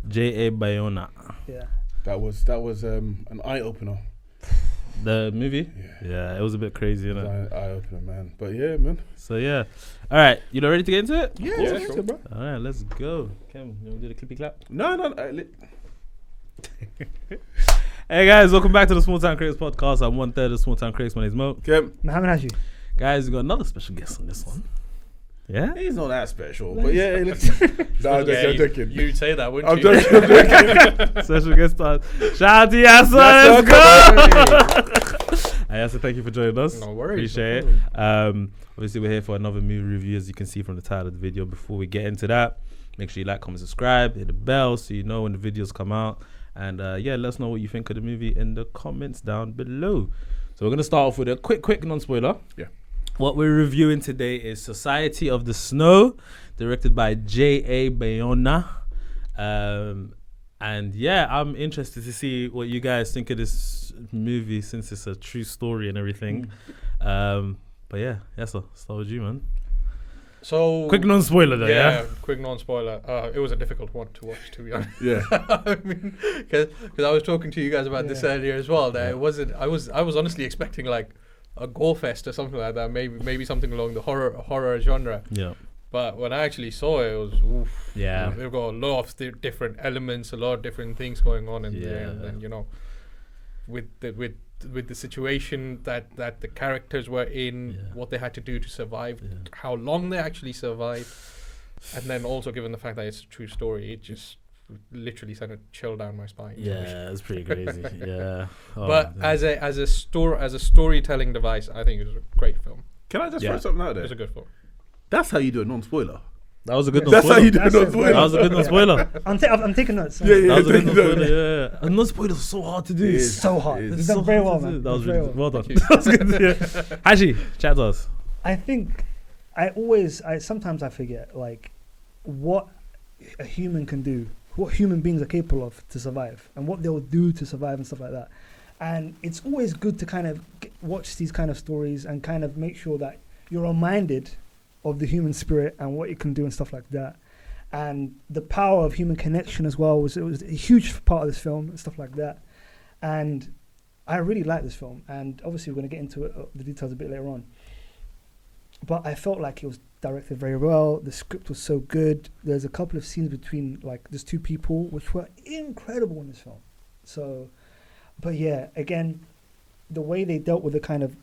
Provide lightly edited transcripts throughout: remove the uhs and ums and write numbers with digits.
J.A. Bayona. Yeah. That was an eye opener. The movie? Yeah, it was a bit crazy, It was innit? an eye opener, man. But yeah, man. So yeah. All right, you know, ready to get into it? Yeah, Sure. sure, bro. All right, let's go. Kim, you want to do the clippy clap? No. Hey guys, welcome back to the Small Town Critics podcast. I'm 1/3 of Small Town Critics. My name's Moe. Mohammed Hashi. Guys, we got another special guest on this one. Yeah? He's not that special, but yeah. I'm joking. You'd say that, wouldn't I'm you? joking. Special guest star. Shout out to Yaser. Yaser, Let's go! Hey, Yaser, thank you for joining us. No worries. Appreciate no it. Obviously, we're here for another movie review, as you can see from the title of the video. Before we get into that, make sure you like, comment, subscribe, hit the bell so you know when the videos come out. And yeah, let us know what you think of the movie in the comments down below. So we're going to start off with a quick non-spoiler. Yeah. What we're reviewing today is Society of the Snow, directed by J.A. Bayona. And yeah, I'm interested to see what you guys think of this movie since it's a true story and everything. But yeah, so start with you, man. So Quick non-spoiler though, yeah? quick non-spoiler. It was a difficult one to watch, to be honest. Yeah. I mean, because I was talking to you guys about this earlier as well. That it wasn't. I was honestly expecting like a gore fest or something like that. Maybe something along the horror genre. Yeah. But when I actually saw it, it was oof. Yeah. They've got a lot of different elements, a lot of different things going on in there, and then, you know, with the situation that the characters were in, what they had to do to survive, how long they actually survived, and then also given the fact that it's a true story, it just literally sent a chill down my spine. Yeah, it's pretty crazy. Yeah. But as a storytelling device, I think it was a great film. Can I just throw something out It there? was a good film. That's how you do a non-spoiler. that was a good That's non-spoiler. how you do a That's it. non-spoiler. That was a good non-spoiler. I'm taking notes. Yeah, That was a good thank you. non-spoiler, yeah. And non-spoilers are so hard to do. It It's is. so hard. It You've is. done very well, hard to man. do. That was Very really well done. Thank you. That was good, yeah. Actually, chat to us. I think sometimes I forget like what a human can do, what human beings are capable of to survive, and what they'll do to survive and stuff like that. And it's always good to kind of watch these kind of stories and kind of make sure that you're reminded of the human spirit and what it can do and stuff like that. And the power of human connection as well was a huge part of this film and stuff like that. And I really like this film, and obviously we're going to get into the details a bit later on. But I felt like it was directed very well. The script was so good. There's a couple of scenes between like these two people which were incredible in this film. So, but yeah, again, the way they dealt with the kind of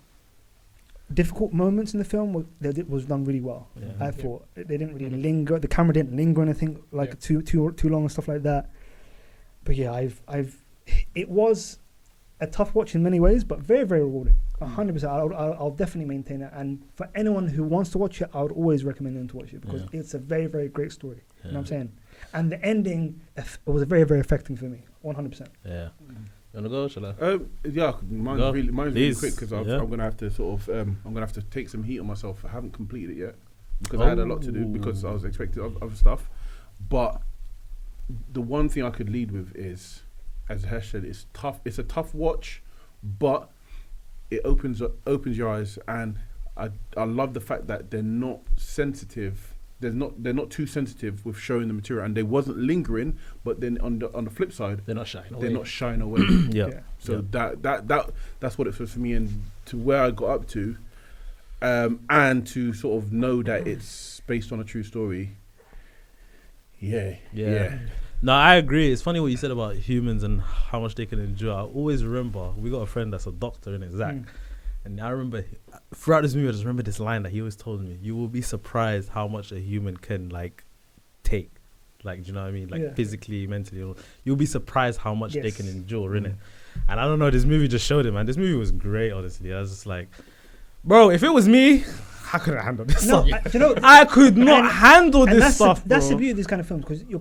difficult moments in the film was done really well. Yeah. I thought they didn't really linger. The camera didn't linger anything like too long and stuff like that. But yeah, it was a tough watch in many ways, but very, very rewarding. 100%. I'll definitely maintain that. And for anyone who wants to watch it, I would always recommend them to watch it because it's a very, very great story. You know what I'm saying? And the ending was very, very affecting for me. 100%. Yeah. You wanna go? Shall I? Yeah, mine's Go. really quick because Yeah. I'm gonna have to I'm gonna have to take some heat on myself. I haven't completed it yet because I had a lot to do because I was expecting other stuff. But the one thing I could lead with is, as Hesh said, it's tough. It's a tough watch, but it opens your eyes, and I love the fact that they're not sensitive. They're not too sensitive with showing the material, and they wasn't lingering. But then on the flip side, They're not shy. they're not shying away. Yeah. So that's what it was for me, and to where I got up to, and to sort of know that it's based on a true story. Yeah. No, I agree. It's funny what you said about humans and how much they can endure. I always remember we got a friend that's a doctor in it, Zach. And I remember throughout this movie, I just remember this line that he always told me: "You will be surprised how much a human can like take, like, do you know what I mean? Like physically, mentally. You'll be surprised how much they can endure, innit?" And I don't know, this movie just showed it, man. This movie was great, honestly. I was just like, bro, if it was me, I couldn't handle this stuff. I could not handle this stuff, That's the beauty of these kind of films, because you're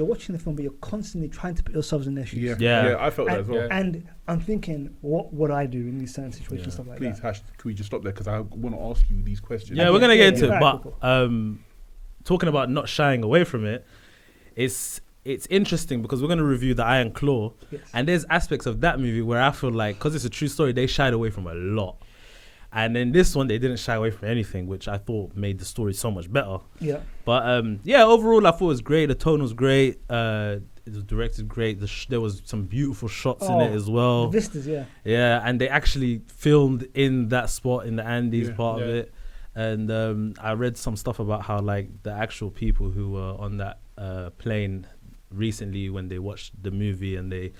watching the film, but you're constantly trying to put yourselves in their shoes. Yeah, I felt that as well. And I'm thinking, what would I do in these certain situations, stuff like Please, that. Hash, can we just stop there? Because I want to ask you these questions. Yeah, we're going to get into it. Right, But talking about not shying away from it, it's interesting because we're going to review The Iron Claw. Yes. And there's aspects of that movie where I feel like, because it's a true story, they shied away from a lot. And then this one, they didn't shy away from anything, which I thought made the story so much better. Yeah. But overall, I thought it was great. The tone was great. It was directed great. There was some beautiful shots in it as well. The vistas, yeah. Yeah, and they actually filmed in that spot in the Andes part of it. And I read some stuff about how like the actual people who were on that plane recently, when they watched the movie and they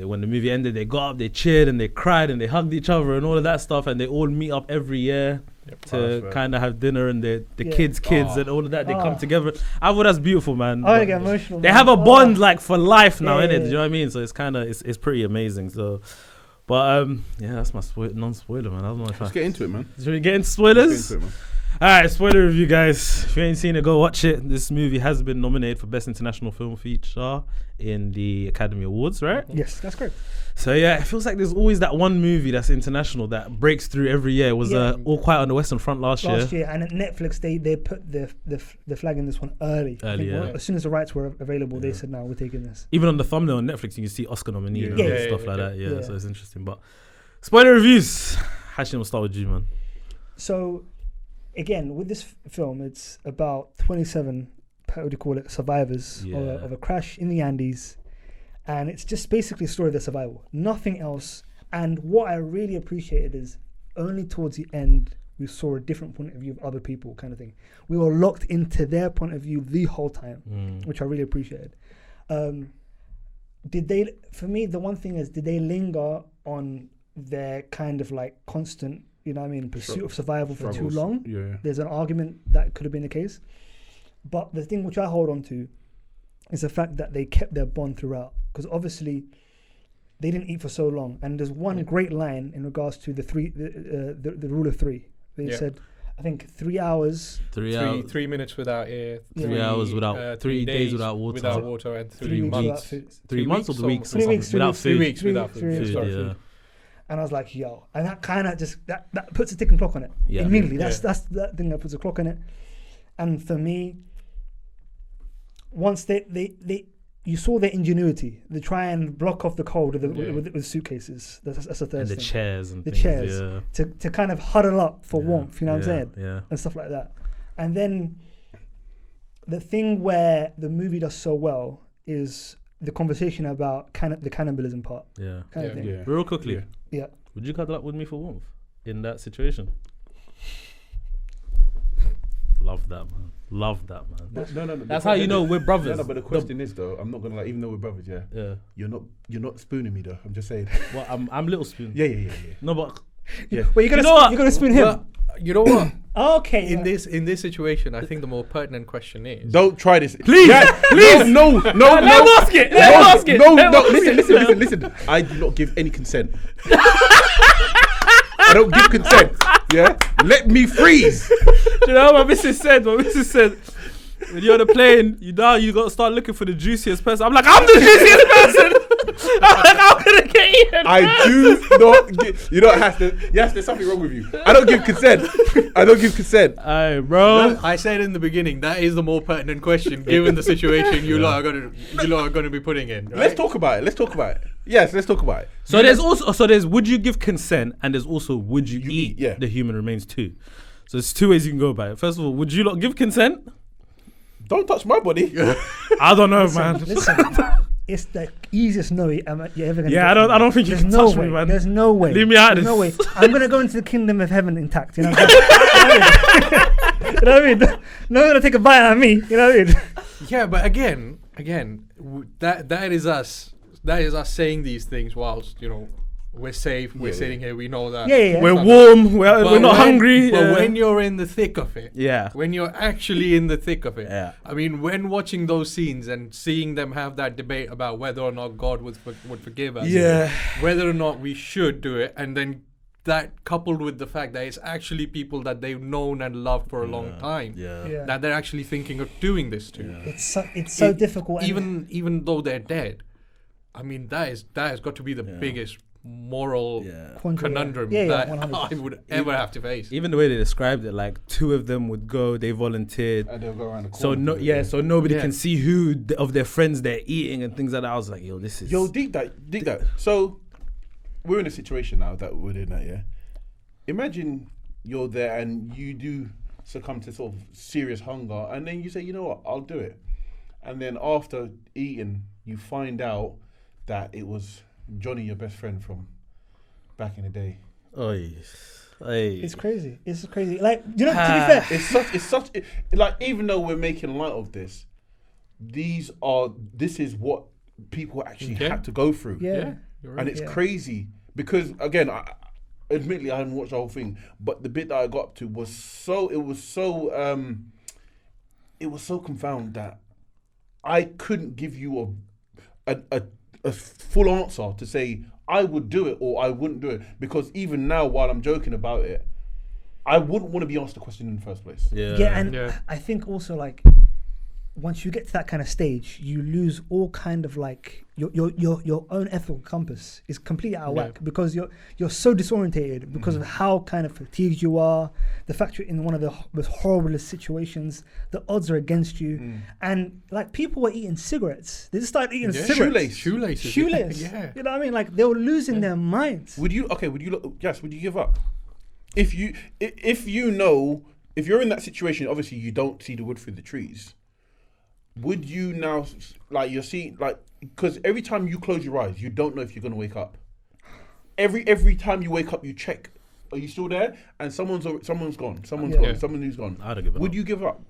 when the movie ended, they got up, they cheered and they cried and they hugged each other and all of that stuff, and they all meet up every year to kind of have dinner, and the kids and all of that, they come together. I thought that's beautiful, man. I get emotional. They have a bond like for life now, innit? Do you know what I mean? So it's kind of it's pretty amazing. So, but that's my non-spoiler, man. I don't know if Let's get into it, man. Should we get into spoilers? Let's get into it, man. Alright, spoiler review, guys. If you ain't seen it, go watch it. This movie has been nominated for Best International Film Feature in the Academy Awards, right? Yes, that's correct. So yeah, it feels like there's always that one movie that's international that breaks through every year. It was All Quiet on the Western Front last year. And at Netflix, they put the flag in this one early. As soon as the rights were available, they said, "No, we're taking this." Even on the thumbnail on Netflix, you can see Oscar nominee and stuff like that. Yeah, so it's interesting. But spoiler reviews. Hashi, we'll start with you, man. So, again, with this film, it's about 27, what do you call it, survivors of a crash in the Andes. And it's just basically a story of their survival. Nothing else. And what I really appreciated is only towards the end, we saw a different point of view of other people kind of thing. We were locked into their point of view the whole time, which I really appreciated. For me, the one thing is, did they linger on their kind of like constant, you know what I mean, pursuit of survival for too long? Yeah. There's an argument that could have been the case. But the thing which I hold on to is the fact that they kept their bond throughout. Because obviously they didn't eat for so long. And there's one great line in regards to the rule of three. They said, I think 3 hours. 3 minutes without air. 3 hours without, 3 days without water. Without water, and 3 months. 3 months or the weeks? 3 weeks without food. 3 weeks without food. And I was like, yo. And that kind of just, that puts a ticking clock on it. Yeah. Immediately. That's that thing that puts a clock on it. And for me, once you saw their ingenuity. They try and block off the cold with suitcases. That's a third thing. And the chairs and the things, chairs to kind of huddle up for warmth. You know what I'm saying? Yeah. And stuff like that. And then the thing where the movie does so well is the conversation about the cannibalism part. Yeah. Kind of thing. Yeah. Real quickly. Yeah. Would you cuddle up with me for warmth in that situation? Love that, man. No. That's how you know we're brothers. No, but the question is though, I'm not gonna even though we're brothers, you're not spooning me though. I'm just saying. Well, I'm little spoon. Yeah. No, but Well, you're gonna spoon him. Well, you know what? Okay. In this situation, I think the more pertinent question is: don't try this, please. Please, no. Let him ask it. Listen. I do not give any consent. I don't give consent. Yeah, let me freeze. Do you know what my missus said? When you're on the plane, you got to start looking for the juiciest person. I'm like, I'm the juiciest person. I'm like, I'm gonna get eaten. I do not give. You don't have to. Yes, there's something wrong with you. I don't give consent. Aye, bro. I said in the beginning that is the more pertinent question, given the situation you lot are gonna be putting in. Right? Let's talk about it. Yes, let's talk about it. So there's would you give consent, and there's also would you eat the human remains too. So there's two ways you can go about it. First of all, would you not give consent? Don't touch my body. I don't know, man. Listen, it's the easiest no you're ever gonna. Yeah, I don't think you can touch me, man. There's no way. Leave me out of this. No way. I'm gonna go into the kingdom of heaven intact. You know what I mean? No one gonna take a bite out of me. You know what I mean? Yeah, but again, that is us. That is us saying these things whilst we're safe. We're sitting here. We know that. Yeah. We're warm. We're not hungry. But when you're in the thick of it, yeah. When you're actually in the thick of it, yeah. I mean, when watching those scenes and seeing them have that debate about whether or not God would forgive us, yeah, whether or not we should do it, and then that coupled with the fact that it's actually people that they've known and loved for a long time, that they're actually thinking of doing this to. Yeah. It's so difficult. Even though they're dead, I mean, that has got to be the biggest moral conundrum that I would ever have to face. Even the way they described it, like two of them would go, they volunteered, and they'll go around the corner. So nobody can see who of their friends they're eating and things like that. I was like, this is deep that. So we're in a situation now that we're in that, imagine you're there and you do succumb to sort of serious hunger, and then you say, you know what, I'll do it. And then after eating, you find out that it was Johnny, your best friend from back in the day. Oy. It's crazy. It's crazy. Like, you know, to be fair, Like, even though we're making light of this, this is what people actually had to go through. Yeah. You're right. And it's crazy because, again, admittedly I hadn't watched the whole thing, but the bit that I got up to was so confounded that I couldn't give you a full answer to say I would do it or I wouldn't do it, because even now, while I'm joking about it, I wouldn't want to be asked the question in the first place. I think also, like, once you get to that kind of stage, you lose all kind of like your own ethical compass is completely out of whack, because you're so disorientated because of how kind of fatigued you are, the fact you're in one of the most horriblest situations, the odds are against you, and like people were eating cigarettes. They just started eating cigarettes. Shoelaces. Yeah. You know what I mean? Like they were losing their minds. Would you give up? If you're in that situation, obviously you don't see the wood through the trees. Would you now, like, you're seeing, like, because every time you close your eyes, you don't know if you're going to wake up. Every time you wake up, you check, are you still there? And someone's gone. Someone's gone. Someone who's gone. I'd have given up. Would you give up?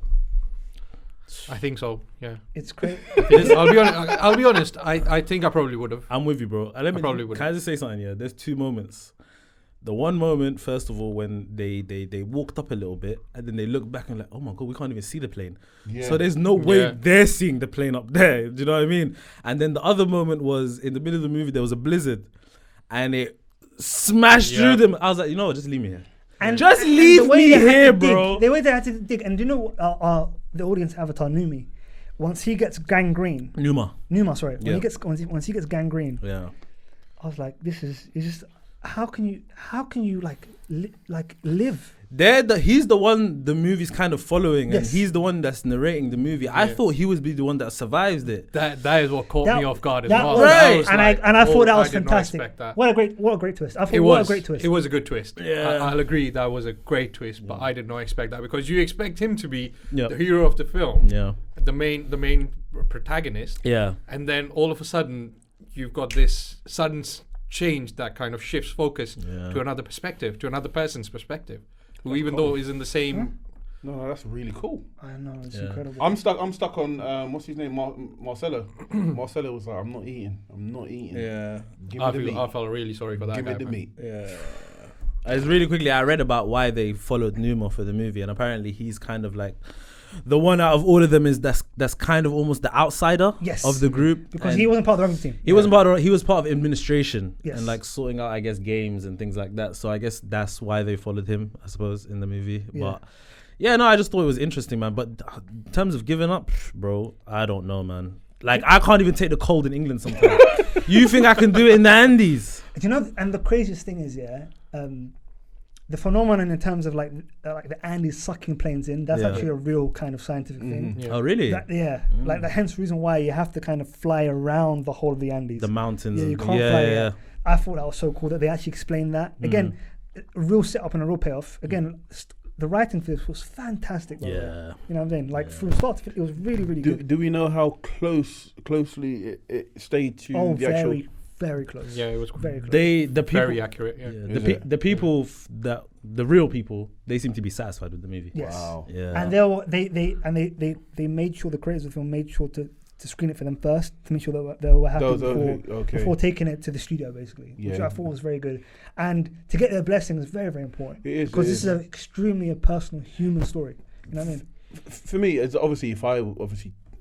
I think so. Yeah. It's crazy. I'll be honest. I think I probably would have. I'm with you, bro. Probably would. Can I just say something? Yeah, there's two moments. The one moment, first of all, when they walked up a little bit and then they looked back and like, oh my God, we can't even see the plane. Yeah. So there's no way they're seeing the plane up there. Do you know what I mean? And then the other moment was in the middle of the movie, there was a blizzard and it smashed through them. I was like, you know what, just leave me here. And just leave me here, bro. The way they had to dig, and do you know the audience avatar Numi, once he gets gangrene. Numa, sorry. When he gets gangrene. Yeah. I was like, it's just. How can you live? He's the one the movie's kind of following, yes. and he's the one that's narrating the movie. I thought he would be the one that survives it. That is what caught me off guard as well. Right. I thought that was fantastic. What a great twist. I thought what a great twist. It was a good twist. Yeah. I'll agree that was a great twist, but I did not expect that, because you expect him to be the hero of the film, the main protagonist, and then all of a sudden you've got this sudden change that kind of shifts focus to another perspective, to another person's perspective, who even though is in the same. No, that's really cool. I know, it's incredible. I'm stuck on what's his name, Marcelo. Marcelo was like, I'm not eating. Yeah, I felt really sorry for that. Give guy, me the man. meat. Yeah. As really quickly, I read about why they followed Numa for the movie, and apparently he's kind of like the one out of all of them is that's kind of almost the outsider of the group, because he wasn't part of the rugby team. He was part of administration and like sorting out, I guess, games and things like that. So I guess that's why they followed him, I suppose, in the movie. But I just thought it was interesting, man. But in terms of giving up, bro, I don't know, man. Like, I can't even take the cold in England sometimes. You think I can do it in the Andes? Do you know? And the craziest thing is, the phenomenon in terms of like the Andes sucking planes in, that's actually a real kind of scientific thing. Yeah. Oh, really? Like the hence reason why you have to kind of fly around the whole of the Andes. The mountains. Yeah, you can't fly. I thought that was so cool that they actually explained that. Again, a real setup and a real payoff. Again, the writing for this was fantastic. You know what I'm saying? Like from start to finish, it was really, really good. Do we know how closely it stayed to the actual... Very close. Yeah, it was very close. The people, very accurate. Yeah. The people the real people, they seem to be satisfied with the movie. Yes. Wow. Yeah. And they made sure, the creators of the film made sure to screen it for them first, to make sure they were happy before taking it to the studio, basically, which I thought was very good. And to get their blessing is very, very important. It is, because this is an extremely personal human story. You know what I mean? For me, it's obviously, if I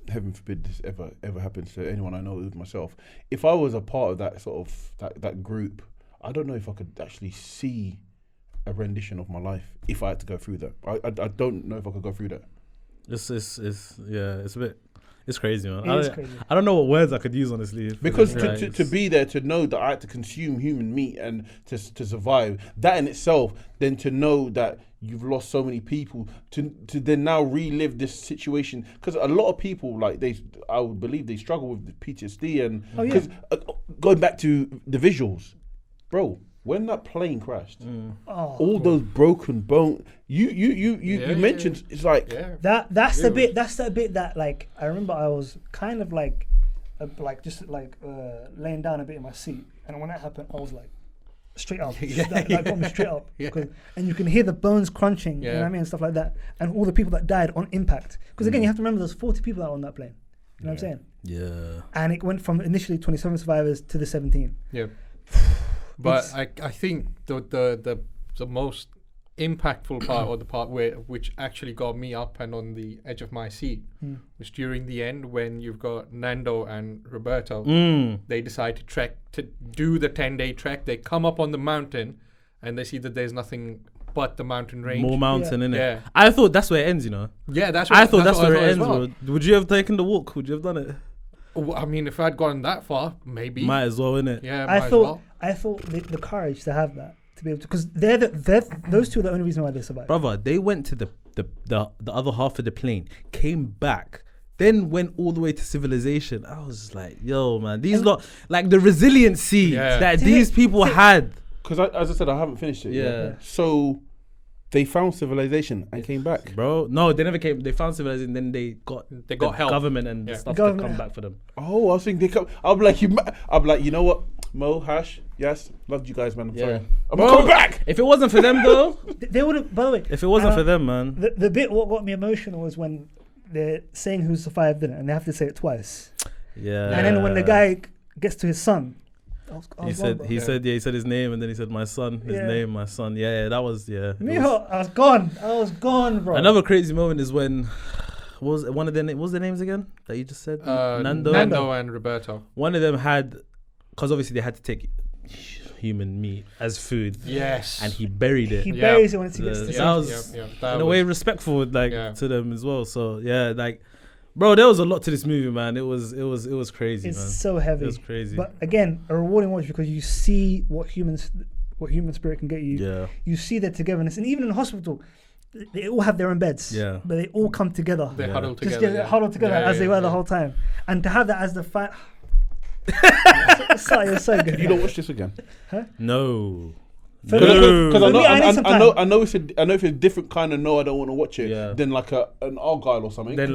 heaven forbid this ever happens to anyone I know, with myself, if I was a part of that sort of that group, I don't know if I could actually see a rendition of my life if I had to go through that. I don't know if I could go through that. It's crazy, man. Crazy. I don't know what words I could use, honestly. Because to be there, to know that I had to consume human meat and to survive, that in itself, then to know that you've lost so many people, to then now relive this situation. Because a lot of people, I would believe they struggle with PTSD. And because going back to the visuals, bro, when that plane crashed, Oh, all those broken bones. You mentioned it's like that's the bit. That's the bit that like I remember I was kind of like laying down a bit in my seat, and when that happened, I was like straight up. That got me straight up. And you can hear the bones crunching, you know what I mean, and stuff like that, and all the people that died on impact. Because again, you have to remember there's 40 people that were on that plane. You know what I'm saying? Yeah. And it went from initially 27 survivors to the 17. Yeah. But I think the most impactful part, or the part which actually got me up and on the edge of my seat, was during the end when you've got Nando and Roberto. They decide to do the 10-day trek. They come up on the mountain and they see that there's nothing but the mountain range. More mountain, innit? Yeah. I thought that's where it ends, you know. Yeah, that's I thought that's where it ends, well. bro. Would you have taken the walk? Would you have done it? Well, I mean, if I'd gone that far, maybe. Might as well, innit? Yeah, I thought the courage to have that, to be able to, because those two are the only reason why they survived. Brother, they went to the other half of the plane, came back, then went all the way to civilization. I was just like, yo, man, these lot, like the resiliency that these people had. Because as I said, I haven't finished it. Yeah. So they found civilization and came back. Bro, no, they never came. They found civilization, then they got help. Government and the stuff to come back for them. Oh, I was thinking they come. I'll be like, you know what, Mo, Hash, yes, loved you guys, man. I'm sorry. I'm coming back. If it wasn't for them, though, they would have. By the way, if it wasn't for them, man, the bit what got me emotional was when they're saying who survived it, and they have to say it twice. Yeah. And then when the guy gets to his son, he said his name, and then he said my son, his name, my son. Yeah, that was Mijo, I was gone, bro. Another crazy moment is when what was the names again that you just said? Nando and Roberto. One of them had, because obviously they had to take human meat as food. Yes. And he buried it. He buries it when he gets to that was in a way respectful, to them as well. So bro, there was a lot to this movie, man. It was crazy. It's man. So heavy. It was crazy. But again, a rewarding watch because you see what human spirit can get you. Yeah. You see their togetherness, and even in the hospital, they all have their own beds. Yeah. But they all come together. They huddle together. Huddle together as they were the whole time, and to have that as the fight. It's so good. You don't watch this again? Huh? No. Because I know if it's a different kind of I don't want to watch it than like an Argyle or something. Then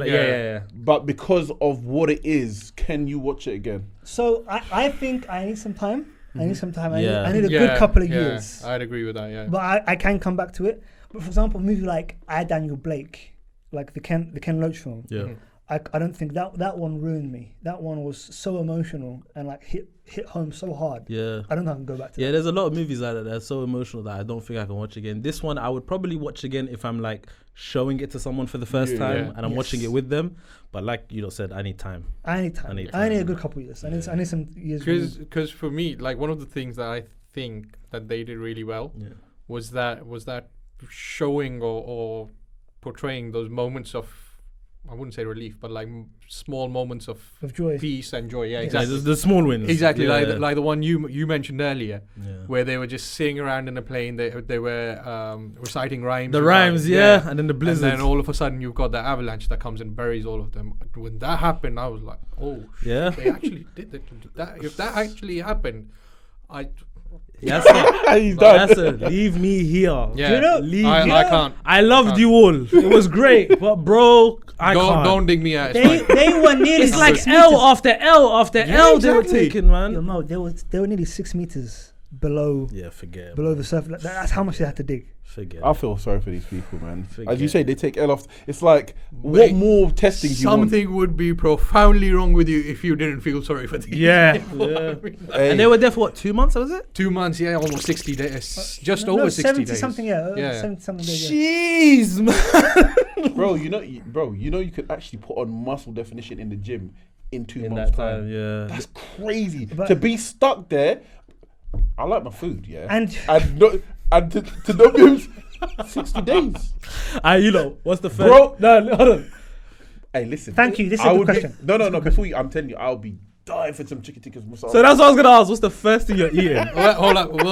But because of what it is, can you watch it again? So I think I need some time. I need a Yeah. good couple of years. I'd agree with that. Yeah. But I can come back to it. But for example, a movie like I, Daniel Blake, like the Ken Loach film. Yeah. I don't think that one ruined me. That one was so emotional and like hit home so hard. Yeah. I don't know if I can go back to that. There's a lot of movies like that that are so emotional that I don't think I can watch again. This one I would probably watch again if I'm like showing it to someone for the first time and I'm watching it with them. But like you said, I need time. I need a good couple of years. I need some years. Because for me, like one of the things that I think that they did really well was that showing or portraying those moments of, I wouldn't say relief, but like small moments of joy, peace and joy. Yeah, exactly. The small wins. Exactly, like the one you mentioned earlier, where they were just sitting around in a plane. They were reciting rhymes. The rhymes, and then the blizzard. And then all of a sudden you've got the avalanche that comes and buries all of them. When that happened, I was like, oh, shit, they actually did that. If that actually happened, Yes, he's done. Yaser, leave me here. Yeah, I can't. I loved you all. It was great, but bro, I can't. Don't dig me out. They were nearly. It's like L after L after L they were taking, man. Yo, Mo, they were nearly 6 meters below. Yeah, forget. Below the surface. That's how much they had to dig. Forget. I feel sorry for these people, man. As you say, they take L off. It's like, what more testing do you want? Something would be profoundly wrong with you if you didn't feel sorry for these. Yeah. Hey. And they were there for what, 2 months, was it? 2 months, almost 60 days. Just over 60 70 days. Something, 70 something days. Jeez, man. Bro, you could actually put on muscle definition in the gym in 2 months' time. Yeah. That's crazy. But to be stuck there, I like my food, and to not be able 60 days. What's the first? Bro, no, hold on. Hey, listen. Thank you. This is a good question. No. Before I'm telling you, I'll be dying for some chicken tikkas masala. So that's what I was gonna ask. What's the first thing you're eating? Hold up. Don't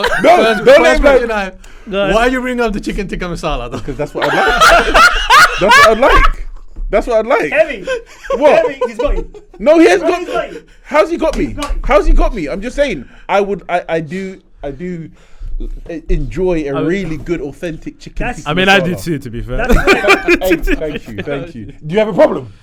let me. Why are you bringing up the chicken tikka masala? Because that's what That's what I'd like. Heavy. What? Heavy. He's got you. No, he has He's got got. you. How's he got me? How's he got me? I'm just saying. I do enjoy a really good, authentic chicken. That's- tikka I mean, I do masala. too, to be fair. Hey, thank you. Do you have a problem?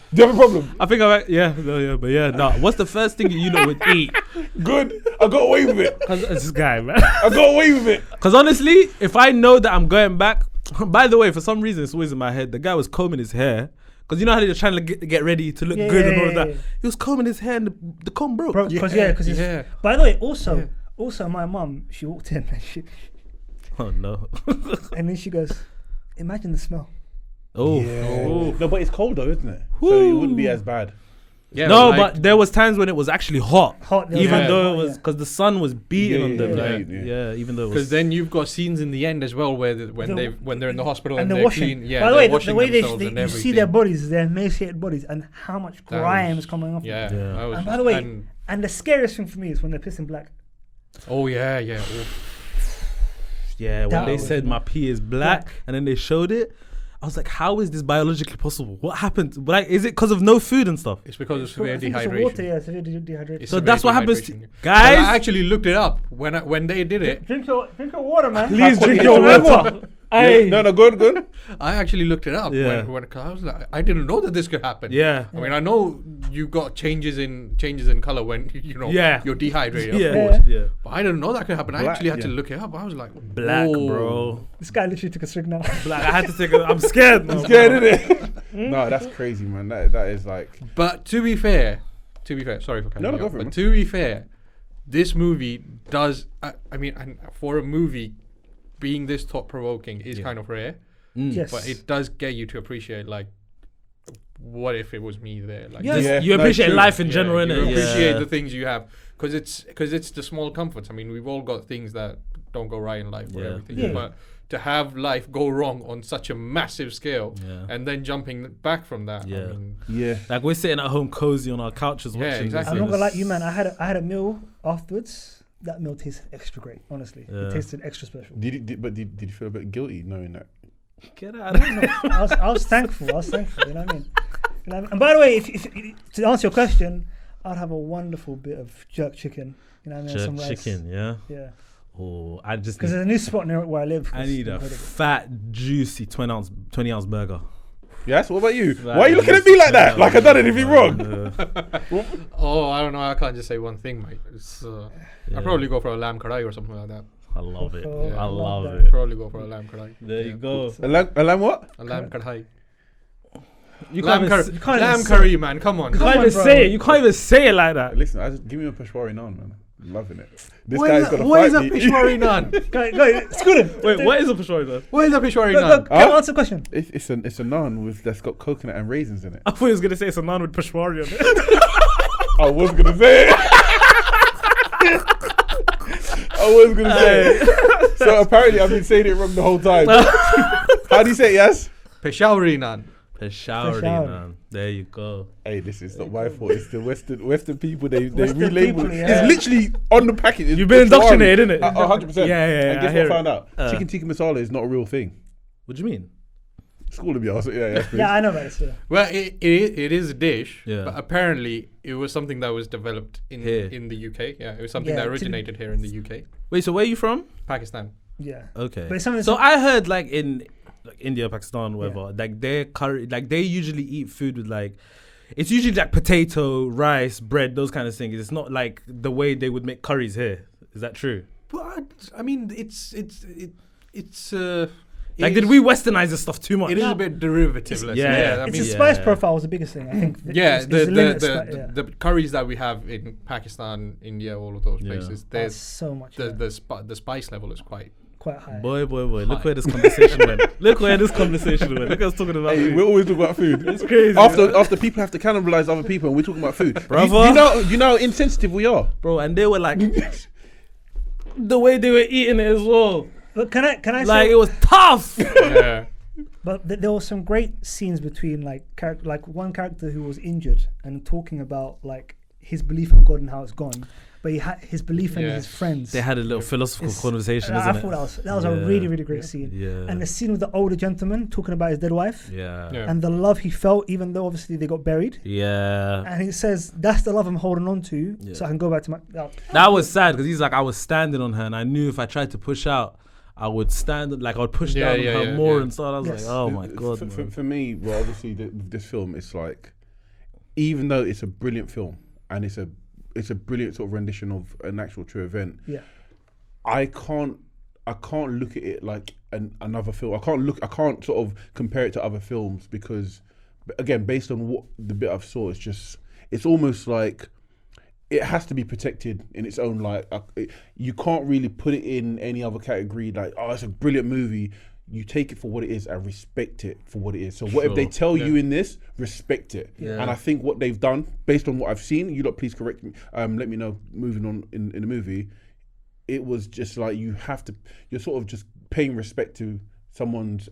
I think no. What's the first thing you would eat? Good. I got away with it. Cause it's this guy, man. I got away with it. Because honestly, if I know that I'm going back, by the way, for some reason it's always in my head. The guy was combing his hair. Because you know how they're trying to get ready to look good and all of that. He was combing his hair and the comb broke. Because by the way, also my mum, she walked in and Oh no. and then she goes, imagine the smell. Oh. No, but it's cold though, isn't it? So it wouldn't be as bad. Yeah, no, like, but there was times when it was actually hot. Even though it was, yeah. because the sun was beating on them. Yeah. Even though it was. because then you've got scenes in the end as well where when they're in the hospital and they're they're washing. clean. Yeah, by the way, washing the way themselves they and you everything. see their bodies, their emaciated bodies, and how much grime is coming off. Yeah. them. that was And by the way, and- and the scariest thing for me is when they're pissing black. oh yeah. Yeah, when That they was said my pee is black and then they showed it, I was like, how is this biologically possible? What happened? Like, is it because of no food and stuff? It's because of severe I think it's the dehydration. water, yeah, severe dehydration. It's So severe that's what happens, dehydration. But guys. I actually looked it up when they did it. Drink your water, man. Please drink your water. Hey. No, good. I actually looked it up Yeah. when 'cause I was like, I didn't know that this could happen. Yeah. I mean, I know you got changes in color when you're dehydrated, of Yeah. course. Yeah. But I didn't know that could happen. I Black, actually had to yeah. look it up. I was like, Black, whoa. bro. This guy literally took a swig now. Black. I had to take I'm scared. I'm scared, innit? No, that's crazy, man. That is like. But to be fair, sorry for cutting No, you go off, for it, but man. to be fair, this movie does. I mean, and for a movie being this thought provoking is kind of rare. Yes. But it does get you to appreciate, like, what if it was me there? Like, Yes. Yeah, You no, appreciate true. life in general, you innit? appreciate Yeah. the things you have because it's the small comforts. I mean, we've all got things that don't go right in life or Yeah. everything, Yeah. but to have life go wrong on such a massive scale Yeah. and then jumping back from that, Yeah. I mean, Yeah. Like we're sitting at home cozy on our couches Yeah, watching exactly. I'm this. not gonna lie to you, man. I had a meal afterwards. That meal tasted extra great. Honestly, Yeah. it tasted extra special. Did you feel a bit guilty knowing that? Get out of here. I was thankful. You know what I mean? And by the way, if to answer your question, I'd have a wonderful bit of jerk chicken. You know what I mean? Jerk Some rice. chicken, yeah. Yeah. Oh, I just Because need, there's a new spot near where I live. I It's need a incredible. fat, juicy 20 ounce burger. Yes. What about you? Why are you looking at me like that? Like I done anything wrong? oh, I don't know. I can't just say one thing, mate. It's, Yeah. I'd probably go for a lamb kadai or something like that. I love it. Oh, I love that. it. Probably go for a lamb kadai. There you go. A lamb what? A lamb kadai. You Lamb can't curry, even, you can't lamb even curry, man. Come on. you can't on, even bro. say it. You can't even say it like that. Listen, give me a Peshwari naan, man. I'm loving it. This What guy's is gonna what is a fight me. Peshwari naan? Go, scoot him. Wait, what is a Peshwari naan? What is a Peshwari Go, naan? can I answer the question? It's a naan that's got coconut and raisins in it. I thought he was gonna say it's a naan with Peshwari on it. I was gonna say it. I was gonna say it. So apparently I've been saying it wrong the whole time. How do you say it, yes? Peshwari naan. Peshwari Peshwari. naan. There you go. Hey, this is not my fault. It's the Western people. They Western relabel people, it. yeah. It's literally on the package. It's You've been Peshwari. indoctrinated, innit? 100%. Yeah, And I guess hear what I it. found out? Chicken tikka masala is not a real thing. What do you mean? School of me. Yeah. Yeah, I know about this. Yeah. Well, it is a dish, Yeah. but apparently it was something that was developed Here. in the UK. Yeah, it was something Yeah, that to- originated here in the UK, Wait, so where are you from? Pakistan. Yeah. Okay. But it's something So that's- I heard like in like India, Pakistan, whatever, like their curry, like they usually eat food with like, it's usually like potato, rice, bread, those kind of things. It's not like the way they would make curries here. Is that true? But I mean, it's Like, did we westernize this stuff too much? It is a bit derivative. Let's Yeah, say. yeah. I It's mean, the spice profile was the biggest thing, I think. yeah, It's limited yeah. the curries that we have in Pakistan, India, all of those Yeah. places, That's there's so much. the spice level is quite. high. Boy. Look where this conversation went. Look where this conversation went. Look at us talking about Hey, food. we're always talking about food. It's crazy. After people have to cannibalize other people and we're talking about food. Brother. You know how insensitive we are. Bro, and they were like, the way they were eating it as well. But can I Like, say, it was tough. Yeah. but there were some great scenes between like one character who was injured and talking about like his belief in God and how it's gone, but he had his belief in his friends. They had a little philosophical conversation, I isn't it? thought that was a really, really great scene. Yeah. And the scene with the older gentleman talking about his dead wife. Yeah. And the love he felt, even though obviously they got buried. Yeah. And he says, that's the love I'm holding on to, so I can go back to my... That was sad, because he's like, I was standing on her, and I knew if I tried to push out, I would stand, like I would push down on her more and stuff. I was like, oh my God. For me, well, obviously, this film, it's like, even though it's a brilliant film, and it's a brilliant sort of rendition of an actual true event. Yeah. I can't look at it like another film. I can't sort of compare it to other films because, again, based on what the bit I've saw, it's almost like it has to be protected in its own light. You can't really put it in any other category. Like, oh, it's a brilliant movie. You take it for what it is and respect it for what it is. So whatever they tell you in this, respect it. Yeah. And I think what they've done, based on what I've seen, you lot please correct me, let me know moving on in the movie, it was just like you're sort of just paying respect to someone's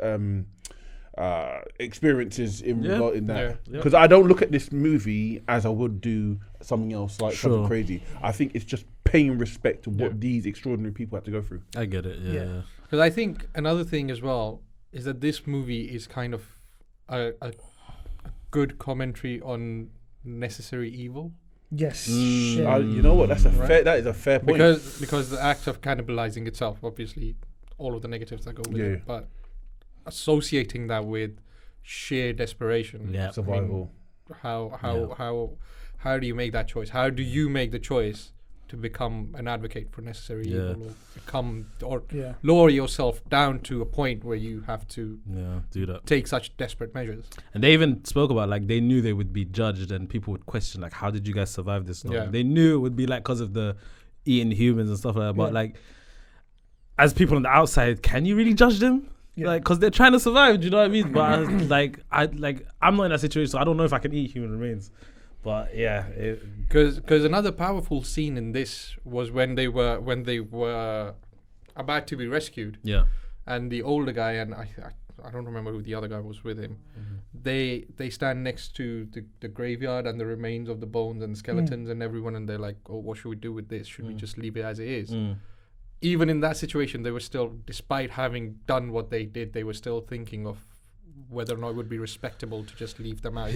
experiences in that. Because I don't look at this movie as I would do something else, like something crazy. I think it's just paying respect to what these extraordinary people had to go through. I get it, yeah. Because I think another thing as well is that this movie is kind of a good commentary on necessary evil. Yes. You know what? That is a fair point. Because the act of cannibalizing itself, obviously, all of the negatives that go with it, but associating that with sheer desperation, survival. How do you make that choice? How do you make the choice to become an advocate for necessary evil, or lower yourself down to a point where you have to do that, take such desperate measures? And they even spoke about, like, they knew they would be judged and people would question, like, how did you guys survive this? They knew it would be like because of the eating humans and stuff like that, but like, as people on the outside, can you really judge them? Like, because they're trying to survive, do you know what I mean? But I'm not in that situation, so I don't know if I can eat human remains. But because another powerful scene in this was when they were about to be rescued. Yeah, and the older guy, and I don't remember who the other guy was with him. Mm-hmm. They stand next to the graveyard and the remains of the bones and skeletons and everyone, and they're like, oh, what should we do with this? Should we just leave it as it is? Even in that situation, they were still, despite having done what they did, they were still thinking of whether or not it would be respectable to just leave them out as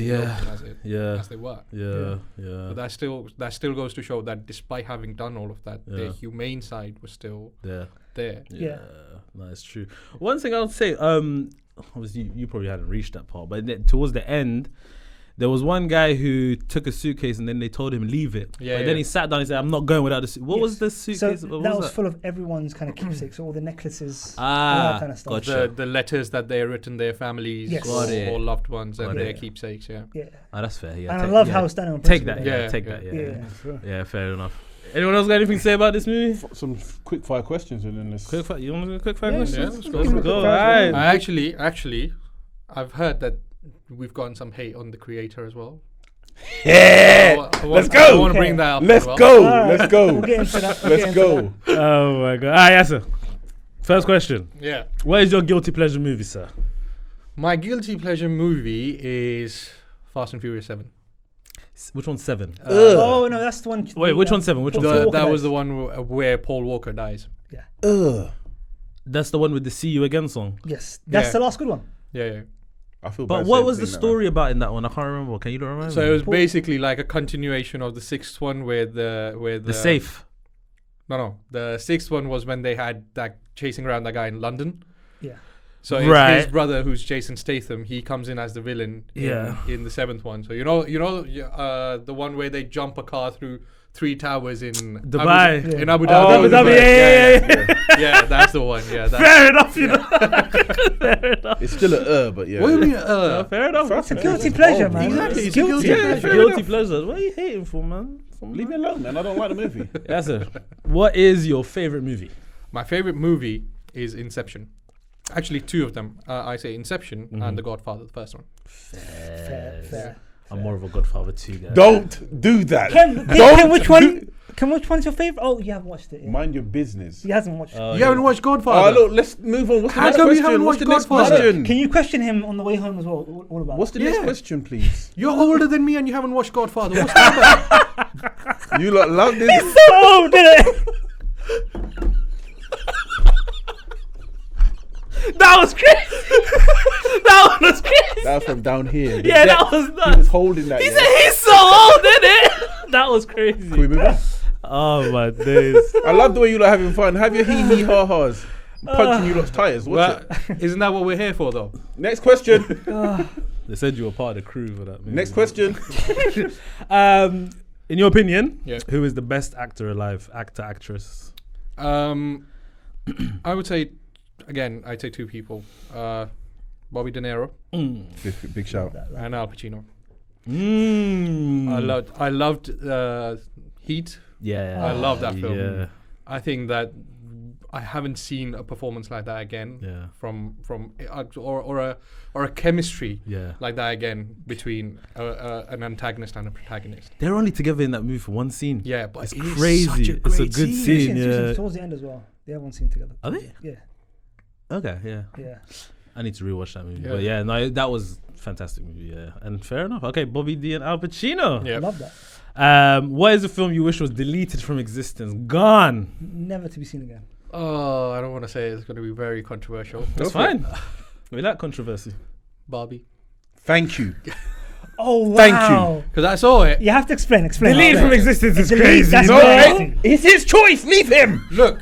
they were. But that still goes to show that despite having done all of that, their humane side was still there. That's true. One thing I would say, obviously you probably hadn't reached that part, but towards the end, there was one guy who took a suitcase and then they told him leave it. But then he sat down and said, I'm not going without the suitcase. What was the suitcase? So that was full of everyone's kind of keepsakes, so all the necklaces, all that kind of stuff. Gotcha. The letters that they had written their families or loved ones and their keepsakes, that's fair. And I love how standing on take principle. that. Yeah, fair enough. Anyone else got anything to say about this movie? Some quick fire questions and then let's... You want to do quick fire questions? Yeah, let's go. All right. I actually, I've heard that we've gotten some hate on the creator as well. Let's go. I want to bring that up. Let's go. We'll get into that. Let's go. Oh my God. Yaser. First question. Yeah. What is your guilty pleasure movie, sir? My guilty pleasure movie is Fast and Furious 7. Which one's 7? Oh no, that's the one. Wait, which one's 7? Which one's that was the one where Paul Walker dies. Yeah. That's the one with the "See You Again" song. Yes, that's the last good one. Yeah. I feel but what was the story about in that one? I can't remember. Can you remember? So it was basically like a continuation of the 6th one where the safe. No. The 6th one was when they had that chasing around that guy in London. Yeah. So his brother, who's Jason Statham, he comes in as the villain in the 7th one. So you know the one where they jump a car through 3 towers in Dubai. In Abu Dhabi. Abu Dhabi. Yeah, that's the one. Yeah, that's fair enough. You know. Fair enough. It's still a but yeah. What do you mean fair enough. It's a guilty pleasure, man. Exactly. It's guilty pleasure. What are you hating for, man? Leave me alone, man. I don't like the movie. Yes, sir. What is your favorite movie? My favorite movie is Inception. Actually, 2 of them. I say Inception and The Godfather, the first one. Fair. I'm more of a Godfather 2 guy. Don't do that. Which one's your favorite? Oh, you haven't watched it yet. Mind your business. He hasn't watched it. You haven't watched Godfather? Oh, look, let's move on. What's the next question? You haven't watched Godfather? Can you question him on the way home as well? What about? What's the next question, please? You're older than me and you haven't watched Godfather. What's that? You lot love this. He's so old, didn't it? That was crazy. That was crazy. That was from down here. Yeah, that was He nuts. was holding that. He yeah. said he's so old, didn't it? That was Can we crazy. move on? Oh my days. I love the way you lot having fun. Have your hee ha ha's. Punching you lot's tires. Watch Well, it. isn't that what we're here for, though? Next question. They said you were part of the crew for that. Movie. Next question. In your opinion, Yeah. who is the best actor alive? Actor, actress. I would say, again, I'd say two people: Bobby De Niro Big shout. and Al Pacino. Mm. I loved Heat. Yeah. I love that film. Yeah. I think that I haven't seen a performance like that again. Yeah. From or a chemistry Yeah. like that again between an antagonist and a protagonist. They're only together in that movie for one scene. Yeah, but It's it is crazy. such a It's a great good scene. scene. Yeah. Towards the end as well. They have one scene together. Are they? Yeah. Okay. Yeah. Yeah. I need to rewatch that movie. Yeah. But yeah, no, that was a fantastic movie. Yeah. And fair enough. Okay, Bobby D and Al Pacino. Yeah. Love that. What is a film you wish was deleted from existence? Gone. Never to be seen again. Oh, I don't want to say it's going to be very controversial. That's for it. fine. We like controversy. Barbie. Thank you. Oh wow! Thank you. Because I saw it. You have to explain. Deleted from existence is Delete, crazy. that's No, crazy. it's his choice. Leave him. Look,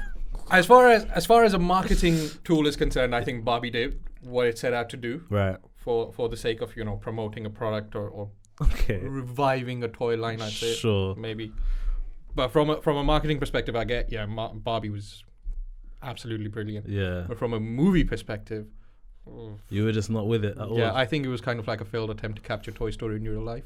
as far as a marketing tool is concerned, I think Barbie did what it set out to do Right. for the sake of promoting a product or Okay. reviving a toy line. I'd say Sure. maybe. But from a marketing perspective, I get Barbie was absolutely brilliant. Yeah. But from a movie perspective, You were just not with it at all. yeah, I think it was kind of like a failed attempt to capture Toy Story in real life.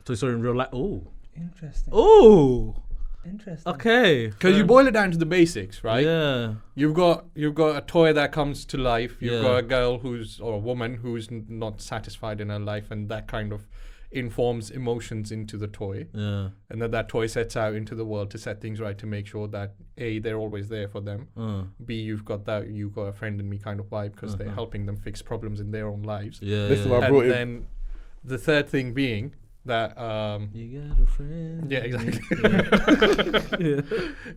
Toy Story in real life. Oh. Interesting. Oh. Interesting. Okay. Because you boil it down to the basics, right? Yeah. You've got a toy that comes to life. You've Yeah. got a girl or a woman who's not satisfied in her life, and that kind of informs emotions into the toy. Yeah. And then that toy sets out into the world to set things right, to make sure that A, they're always there for them. B, you've got a friend in me kind of vibe, because they're helping them fix problems in their own lives. Yeah. This is yeah. why I brought And him. then the third thing being that You got a friend. yeah, exactly. Yeah.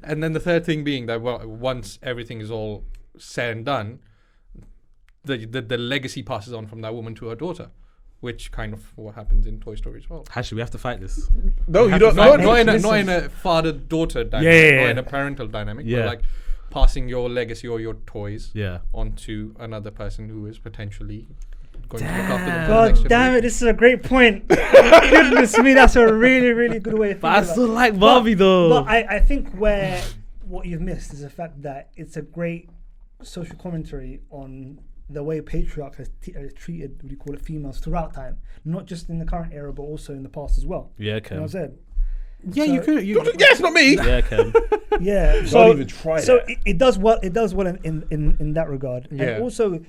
And then the third thing being that once everything is all said and done, the legacy passes on from that woman to her daughter, which kind of what happens in Toy Story as well. Hashi, we have to fight this. No, you don't. Not No, in a father-daughter dynamic, Yeah. not in a parental dynamic, Yeah. but like passing your legacy or your toys Yeah. onto another person who is potentially going to look after them. for the God next damn it! generation. This is a great point. Goodness me, that's a really, really good way of But I thinking still about like Barbie though. But I think what you've missed is the fact that it's a great social commentary on the way patriarch has treated, what do you call it, females throughout time, not just in the current era, but also in the past as well. Yeah, You know what I'm Ken. saying? Yeah, So- you could. Yeah, it's not me. Yeah, Ken. Yeah. Don't even try So that. it does well. It does well in that regard, Yeah. and also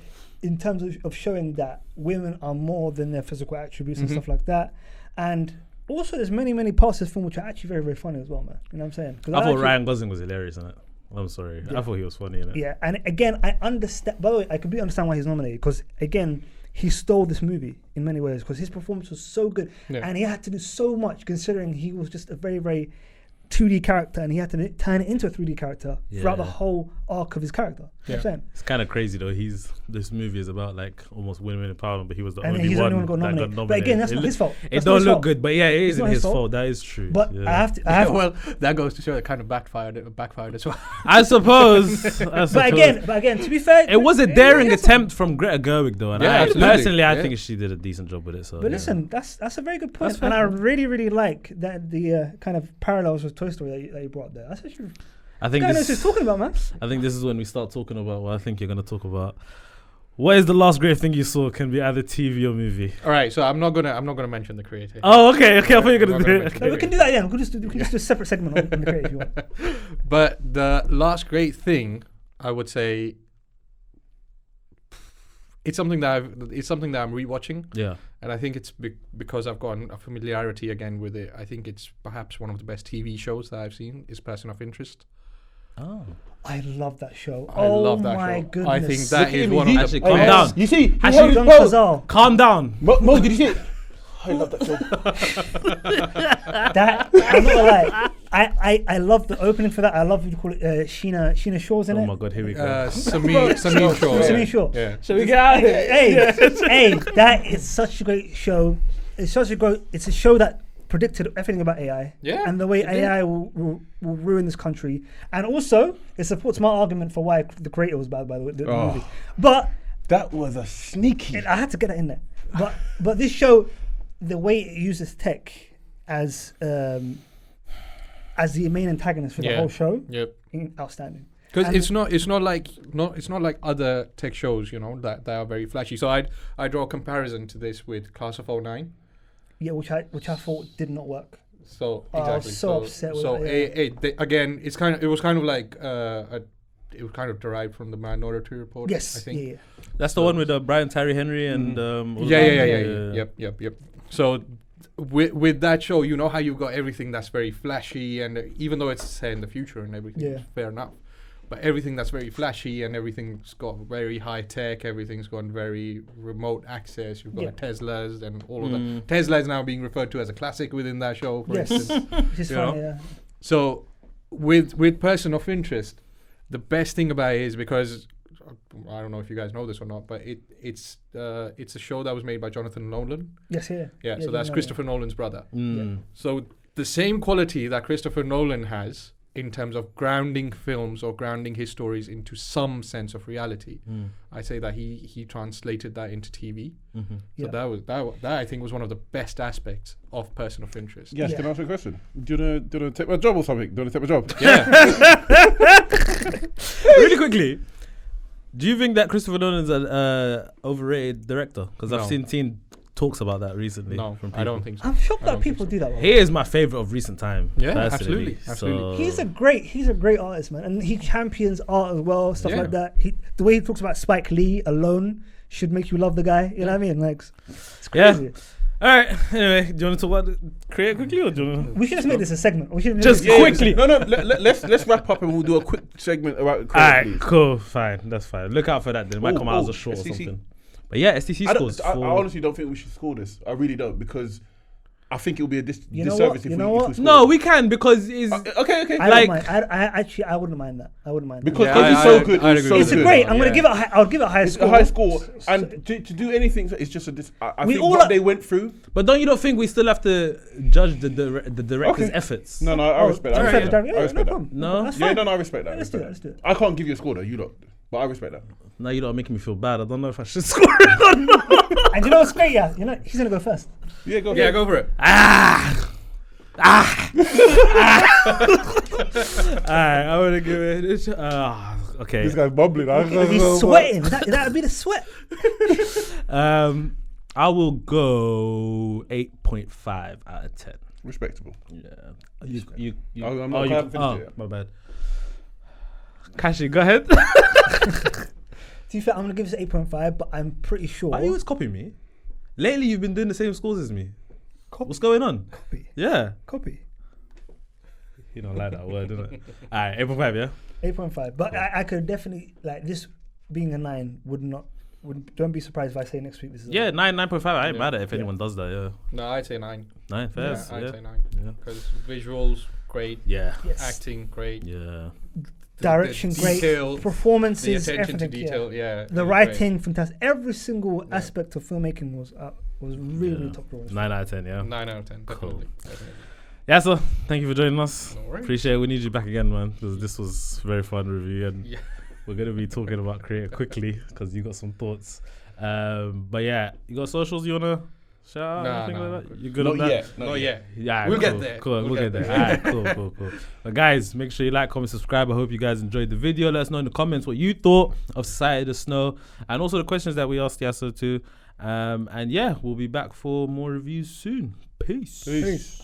in terms of showing that women are more than their physical attributes and stuff like that, and also there's many parts of the film which are actually very, very funny as well, man. You know what I'm saying? 'Cause I thought actually- Ryan Gosling was hilarious in it. I'm sorry. Yeah. I thought he was funny in it. Yeah, and again, I understand. By the way, I completely understand why he's nominated, because again, he stole this movie in many ways, because his performance was so good, Yeah. and he had to do so much considering he was just a very, very 2D character, and he had to turn it into a 3D character throughout the Yeah. whole arc of his character. You know what I'm saying? It's kind of crazy though. This movie is about like almost women empowerment, but he was the And only he's the one only one got that nominated. got But again, that's It not look- his fault. It That's not don't his look fault. good, but yeah, it It's isn't not his his fault. fault. That is true. But yeah. I have to. Well, that goes to show it kind of backfired as well. I suppose. But again, to be fair, it was a daring attempt from Greta Gerwig though, and Yeah, I absolutely. personally I Yeah. think she did a decent job with it. So, But yeah. listen, that's a very good point, That's and I fair. really, really like that the kind of parallels with Toy Story that you brought there. That's actually I think guy knows what he's this. talking about, man. I think this is when we start talking about what I think you're gonna talk about. What is the last great thing you saw? Can be either TV or movie. All right, so I'm not gonna mention the creator. Oh, okay. I thought you were gonna I'm not do gonna it. mention No, we can do that. Yeah, we can just do a separate segment on the creative if you want. But the last great thing, I would say, it's something that I'm rewatching, Yeah. and I think it's because I've gotten a familiarity again with it. I think it's perhaps one of the best TV shows that I've seen. Is Person of Interest. Oh. I love that show. I love that my show. goodness. I think that Look at is him, one he- of Actually, the calm best. down. You see, he Actually, held his Don pose. Cazal. Calm down. Mo, did you see it? I love that film. That I'm not gonna lie. I love the opening for that. I love what you call it. Sheena Shaw's in Oh it. my god, here we go. Samin Shaw. Samin Shaw. Yeah. Shall we get out of here? Hey, that is such a great show. It's a show that predicted everything about AI. Yeah, And the way it did. AI will ruin this country. And also, it supports my argument for why the creator was bad, by the way, the movie. But That was a sneaky. I had to get that in there. But this show, the way it uses tech as the main antagonist for the whole show, outstanding. Because And- it's not like other tech shows, that are very flashy. So I draw a comparison to this with Class of 09. Yeah, which I thought did not work. So Oh, I was exactly. so upset with so that, again, it was kind of like it was kind of derived from the Minority Report. Yes, I think. yeah. That's the one with Brian Tyree Henry and Yep. So with that show, you know how you've got everything that's very flashy, and even though it's set in the future and everything, fair enough. But everything that's very flashy and everything's got very high tech, everything's got very remote access. You've got Teslas and all of that. Tesla is now being referred to as a classic within that show, for instance. Which is funny, yeah. So with Person of Interest, the best thing about it is because I don't know if you guys know this or not, but it's a show that was made by Jonathan Nolan. Yes, yeah. Yeah, so that's Christopher Nolan's brother. Mm. So the same quality that Christopher Nolan has in terms of grounding films or grounding his stories into some sense of reality, I say that he translated that into TV. Mm-hmm. So that I think was one of the best aspects of Person of Interest. Yes, can I ask you a question? Do you want to take my job or something? Do you want to take my job? Yeah. Really quickly, do you think that Christopher Nolan's an overrated director? Because I've seen talks about that recently. No, from people. I don't think so. I'm shocked I that don't people think do that. He is my favorite of recent time. Yeah, personally. absolutely. He's a great artist, man, and he champions art as well, stuff Yeah. like that. The way he talks about Spike Lee alone should make you love the guy. You know what I mean? Like, it's crazy. All right. Anyway, do you want to talk about Create quickly, or do you want to? We should just make this a segment. We should Just quickly. No, let's wrap up and we'll do a quick segment about All credit, right, please. cool, fine, that's fine. Look out for that. Then it might come out as a short or STC. something. But yeah, STC scores. I honestly don't think we should score this. I really don't, because I think it will be a You know disservice what? if You know we what? score. No, we can because it's Okay. I Like- don't mind. I wouldn't mind that. I wouldn't mind that. Because Yeah, it's so good. I'd It's agree so with It's you. good. great. I'm gonna Yeah. give it. I'll give it a high It's score. a high score, and to do anything, it's just a. I We think all what are- they went through. But don't you think we still have to judge the director's Okay. efforts? No, I respect that. I respect that. I no respect that. problem. No? That's Yeah, fine. no, I respect that. I Let's do respect it. Let's do it. I can't give you a score though. You don't, but I respect that. Now you don't making me feel bad. I don't know if I should score it or not. And you know what's great? Yeah, he's gonna go first. Yeah, go. Yeah, go for it. Alright, I'm gonna give it. Okay. This guy's bubbling. He's sweating. That would be the sweat. I will go 8.5 out of 10. Respectable. Yeah. You, I'm not quite finished yet. my bad. Kashi, go ahead. To be fair, I'm gonna give this 8.5, but I'm pretty sure. Why are you always copying me? Lately, you've been doing the same scores as me. What's going on? Copy. Yeah. Copy. You don't like that word, innit? Alright, 8.5, yeah? 8.5. But I could definitely, like, this being a 9 don't be surprised if I say next week this is Yeah, 9.5. I ain't Yeah. mad at it if anyone does that, yeah. No, I'd say 9. 9, fair. Yeah, I'd Yeah. say 9. Yeah. Because visuals, great. Yeah. Yes. Acting, great. Yeah. Direction, the great. detail, Performances, the attention everything. to detail, yeah. The it was writing, fantastic. Every single aspect of filmmaking was really top drawer. 9 out of 10, yeah. great. 9 out of 10, Cool. definitely. Yeah, so thank you for joining us. No worries. Appreciate it. We need you back again, man, because this was very fun review, and Yeah. we're gonna be talking about Creator quickly because you got some thoughts. But yeah, you got socials you wanna shout out? Nah, Anything nah, like that? good. You good Not on that? yet. Not yet. Yeah, We'll cool, get there. Cool, We'll we'll get get there. Alright, cool. But guys, make sure you like, comment, subscribe. I hope you guys enjoyed the video. Let us know in the comments what you thought of Society of the Snow and also the questions that we asked Yaser too. And yeah, we'll be back for more reviews soon. Peace. Peace.